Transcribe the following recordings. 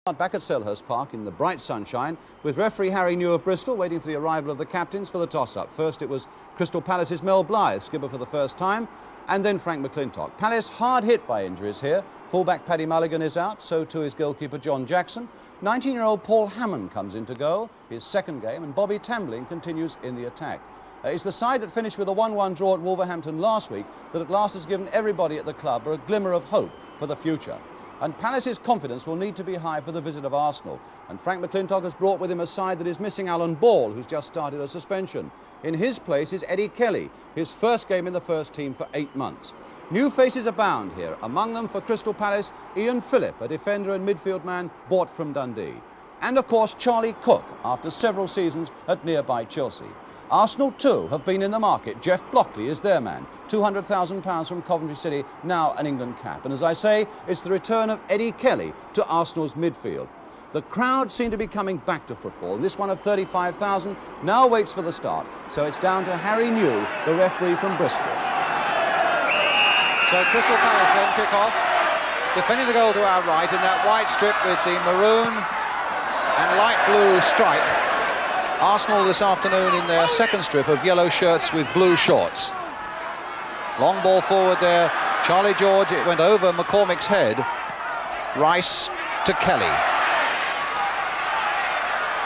Back at Selhurst Park in the bright sunshine with referee Harry New of Bristol waiting for the arrival of the captains for the toss-up. First it was Crystal Palace's Mel Blythe, skipper for the first time, and then Frank McClintock. Palace hard hit by injuries here. Fullback Paddy Mulligan is out, so too is goalkeeper John Jackson. 19-year-old Paul Hammond comes into goal, his second game, and Bobby Tambling continues in the attack. It's the side that finished with a 1-1 draw at Wolverhampton last week that at last has given everybody at the club a glimmer of hope for the future. And Palace's confidence will need to be high for the visit of Arsenal. And Frank McClintock has brought with him a side that is missing Alan Ball, who's just started a suspension. In his place is Eddie Kelly, his first game in the first team for 8 months. New faces abound here, among them for Crystal Palace, Ian Phillip, a defender and midfield man bought from Dundee. And of course Charlie Cook, after several seasons at nearby Chelsea. Arsenal too have been in the market. Jeff Blockley is their man. £200,000 from Coventry City, now an England cap. And as I say, it's the return of Eddie Kelly to Arsenal's midfield. The crowd seem to be coming back to football. This one of 35,000 now waits for the start. So it's down to Harry New, the referee from Bristol. So Crystal Palace then kick off, defending the goal to our right in that white strip with the maroon and light blue stripe. Arsenal this afternoon in their second strip of yellow shirts with blue shorts. Long ball forward there. Charlie George, it went over McCormick's head. Rice to Kelly.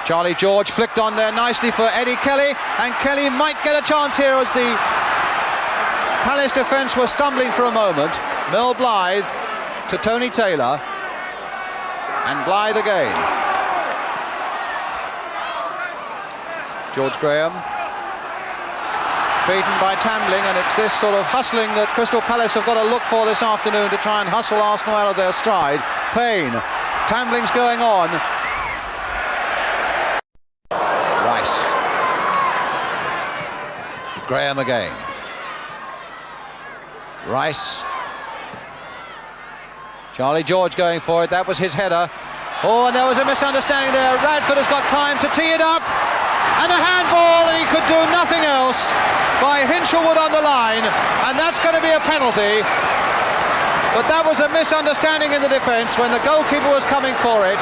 Charlie George flicked on there nicely for Eddie Kelly, and Kelly might get a chance here as the Palace defence was stumbling for a moment. Mel Blythe to Tony Taylor, and Blythe again. George Graham, beaten by Tambling, and it's this sort of hustling that Crystal Palace have got to look for this afternoon to try and hustle Arsenal out of their stride. Payne, Tambling's going on. Rice. Graham again. Rice. Charlie George going for it, that was his header. Oh, and there was a misunderstanding there. Radford has got time to tee it up. And a handball, and he could do nothing else by Hinshelwood on the line, and that's going to be a penalty. But that was a misunderstanding in the defence when the goalkeeper was coming for it,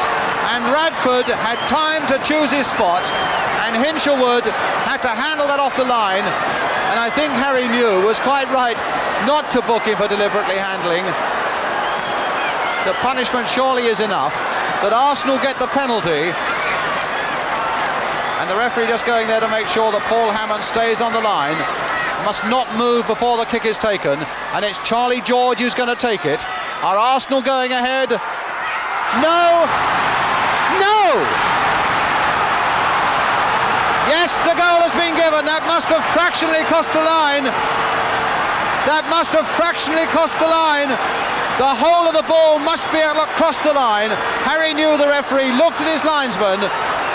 and Radford had time to choose his spot, and Hinshelwood had to handle that off the line. And I think Harry New was quite right not to book him for deliberately handling. The punishment surely is enough, but Arsenal get the penalty. And the referee just going there to make sure that Paul Hammond stays on the line. Must not move before the kick is taken. And it's Charlie George who's going to take it. Are Arsenal going ahead? No! No! Yes, the goal has been given. That must have fractionally cost the line. That must have fractionally cost the line. The whole of the ball must be across the line. Harry New, the referee, looked at his linesman,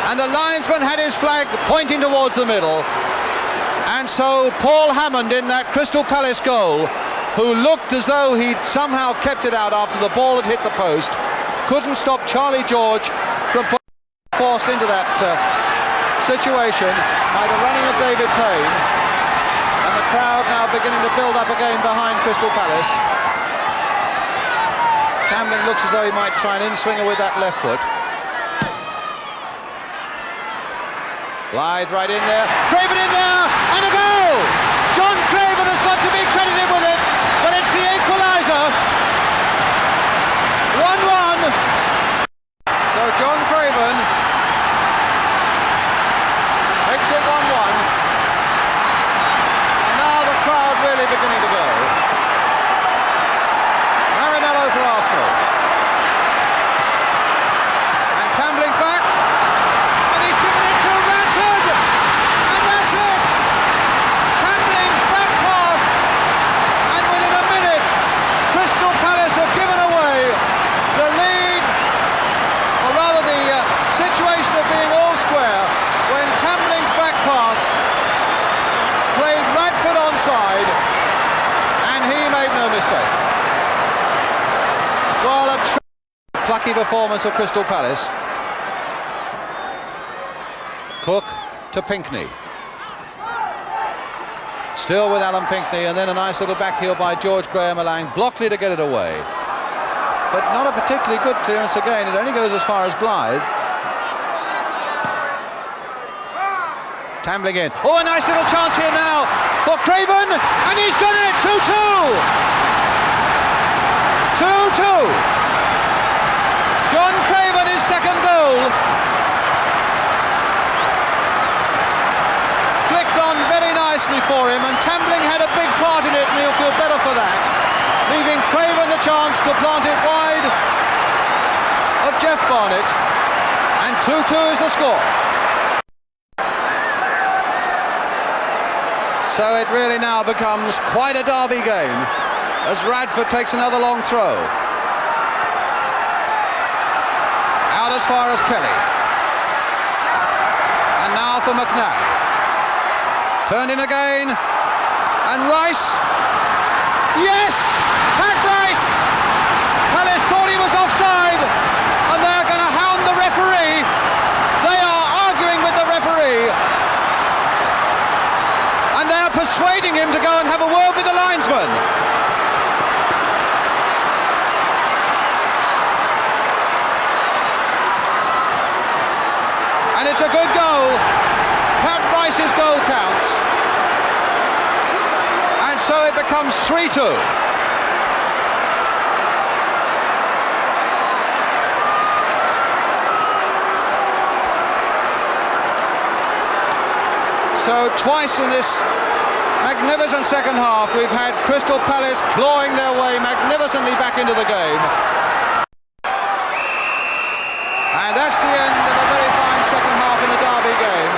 and the linesman had his flag pointing towards the middle. And so Paul Hammond in that Crystal Palace goal, who looked as though he'd somehow kept it out after the ball had hit the post, couldn't stop Charlie George from forced into that situation by the running of David Payne. And the crowd now beginning to build up again behind Crystal Palace. Tambling looks as though he might try and in-swinger with that left foot. Blythe right in there, Craven in there, and a goal! John Craven has got to be credited with it, but it's the equaliser. 1-1. So John Craven makes it 1-1. And now the crowd really beginning to go. Marinello for Arsenal. And Tambling back. And he made no mistake. Well, a plucky performance of Crystal Palace. Cook to Pinkney. Still with Alan Pinkney, and then a nice little back heel by George Graham, allowing Blockley to get it away. but not a particularly good clearance again. It only goes as far as Blythe. Tambling in. Oh, a nice little chance here now for Craven, and he's done it. 2-2. 2-2. John Craven, his second goal. Flicked on very nicely for him, and Tambling had a big part in it, and he'll feel better for that, leaving Craven the chance to plant it wide of Jeff Barnett, and 2-2 is the score. So it really now becomes quite a derby game as Radford takes another long throw. Out as far as Kelly. And now for McNabb. Turned in again. And Rice. Yes! Pat Rice! Palace thought he was offside. And they're going to hound the referee. They are arguing with the referee. And they're persuading him to go and have a word with the linesman. And it's a good goal. Pat Rice's goal counts. And so it becomes 3-2. So twice in this magnificent second half we've had Crystal Palace clawing their way magnificently back into the game. And that's the end of a very fine second half in the derby game,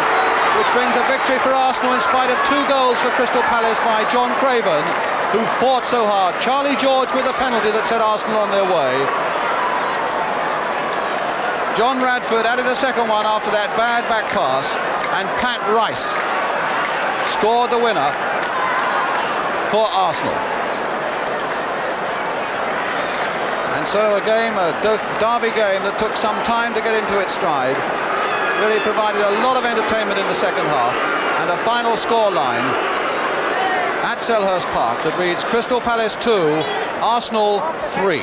which brings a victory for Arsenal in spite of 2 goals for Crystal Palace by John Craven, who fought so hard. Charlie George with a penalty that set Arsenal on their way. John Radford added a second one after that bad back pass, and Pat Rice scored the winner for Arsenal. And so a game, a derby game that took some time to get into its stride, really provided a lot of entertainment in the second half, and a final score line at Selhurst Park that reads Crystal Palace 2, Arsenal 3.